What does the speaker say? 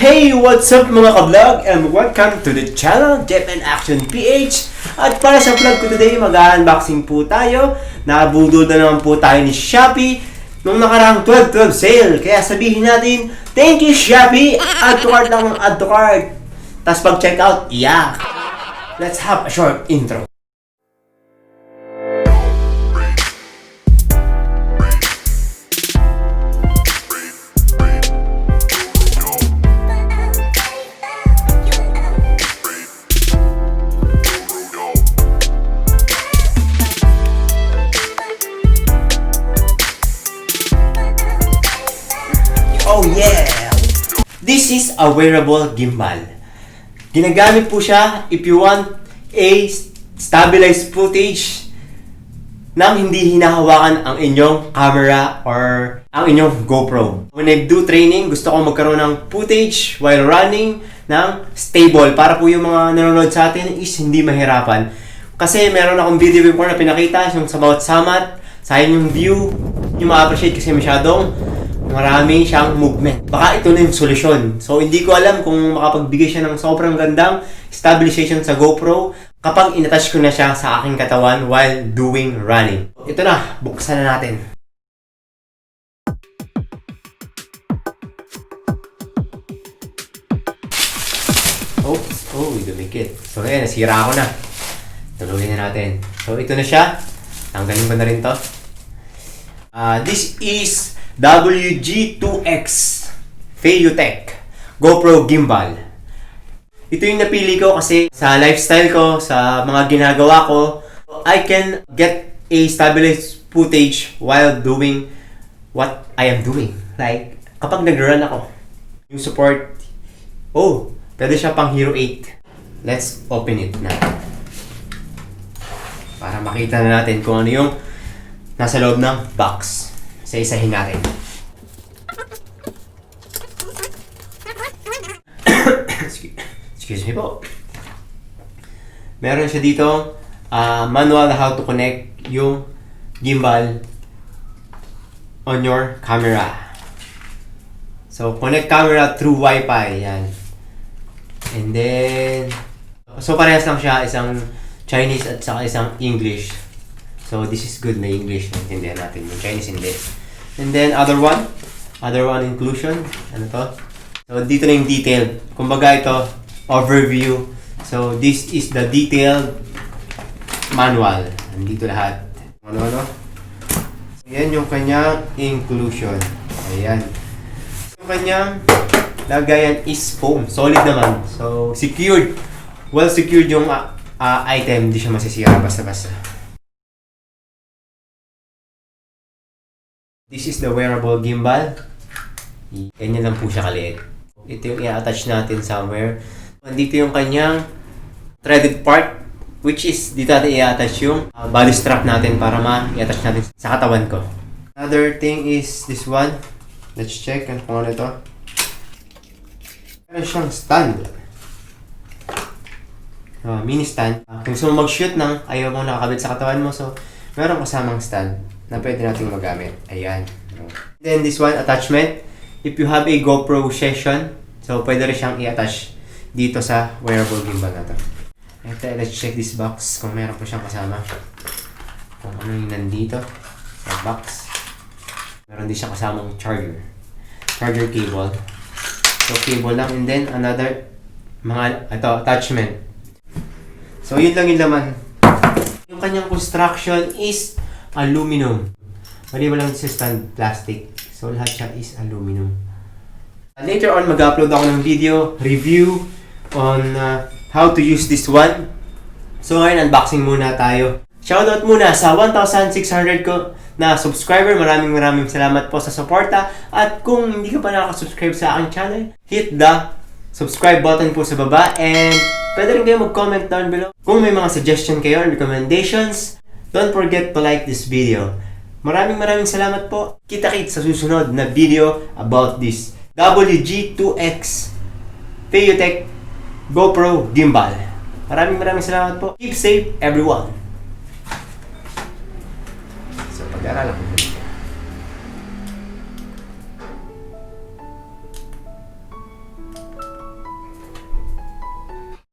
Hey! What's up mga ka-vlog? And welcome to the channel, Jeff and Action PH. At para sa vlog ko today, mag-unboxing po tayo. Nabudol na naman po tayo ni Shopee nung nakaraang 12/12 sale. Kaya sabihin natin, thank you Shopee! Add to cart lang ng add to cart. Tapos pag-check out, yeah! Let's have a short intro. Oh yeah! This is a wearable gimbal. Ginagamit po siya if you want a stabilized footage nang hindi hinahawakan ang inyong camera or ang inyong GoPro. When I do training, gusto ko magkaroon ng footage while running ng stable para po yung mga nanonood sa atin is hindi mahirapan. Kasi meron akong video before na pinakita yung sa bawat samat, sayang yung view, yung ma-appreciate kasi masyadong marami siyang movement. Baka ito na yung solusyon. So, hindi ko alam kung makapagbigay siya ng sobrang gandang stabilization sa GoPro kapag inattach ko na siya sa aking katawan while doing running. Ito na, buksan na natin. Oops! Oh, dumikit. So, ayan, nasira ako na. Tuloyin na natin. So, ito na siya. Tanggalin ko na rin to. This is WG2X Feiyu Tech GoPro Gimbal. Ito yung napili ko kasi sa lifestyle ko, sa mga ginagawa ko, I can get a stabilized footage while doing what I am doing. Like, kapag nag-run ako, yung support, oh, pwede siya pang Hero 8. Let's open it na. Para makita na natin kung ano yung nasa loob ng box. Isa-isahin natin. Excuse me po. Meron siya dito manual how to connect yung gimbal on your camera. So, connect camera through Wi-Fi. Yan. And then, so parehas lang siya. Isang Chinese at saka isang English. So, this is good na English. Naintindihan natin. Yung Chinese hindi. And then, other one inclusion. Ano to? So, dito na yung detailed. Kumbaga ito, overview. So, this is the detailed manual. Nandito lahat. Ano? So, yan yung kanyang inclusion. Ayan. Yung kanyang lagayan is foam. Solid naman. So, secured. Well secured yung item. Hindi siya masisira basta-basta. This is the wearable gimbal. Ganyan lang po siya kaliit. Ito yung i-attach natin somewhere. Dito yung kanyang threaded part, which is dito natin i-attach yung body strap natin para ma-i-attach natin sa katawan ko. Another thing is this one. Let's check kung ano ito. Meron siyang stand. Mini stand. Kung gusto mo mag-shoot ng ayaw mo nakakabit sa katawan mo, so meron kasamang stand na pwede natin magamit. Ayan. Then this one, attachment. If you have a GoPro session, so pwede rin siyang i-attach dito sa wearable gimbal na to. Ito, let's check this box kung meron po siyang kasama. Kung ano yung nandito sa box. Meron din siyang kasamang charger. Charger cable. So cable lang. And then another attachment. So yun lang yung laman. Yung kanyang construction is aluminum. Mali lang sa stand plastic. So lahat siya is aluminum. Later on mag-upload ako ng video review on how to use this one. So ngayon unboxing muna tayo. Shoutout muna sa 1,600 ko na subscriber. Maraming salamat po sa suporta. At kung hindi ka pa nakaka-subscribe sa aking channel, hit the subscribe button po sa baba. And pwede rin kayo mag-comment down below. Kung may mga suggestion kayo or recommendations, don't forget to like this video. Maraming salamat po. Kita-kits sa susunod na video about this WG2X Feiyu Tech GoPro Gimbal. Maraming salamat po. Keep safe everyone. So pag-aralan ko.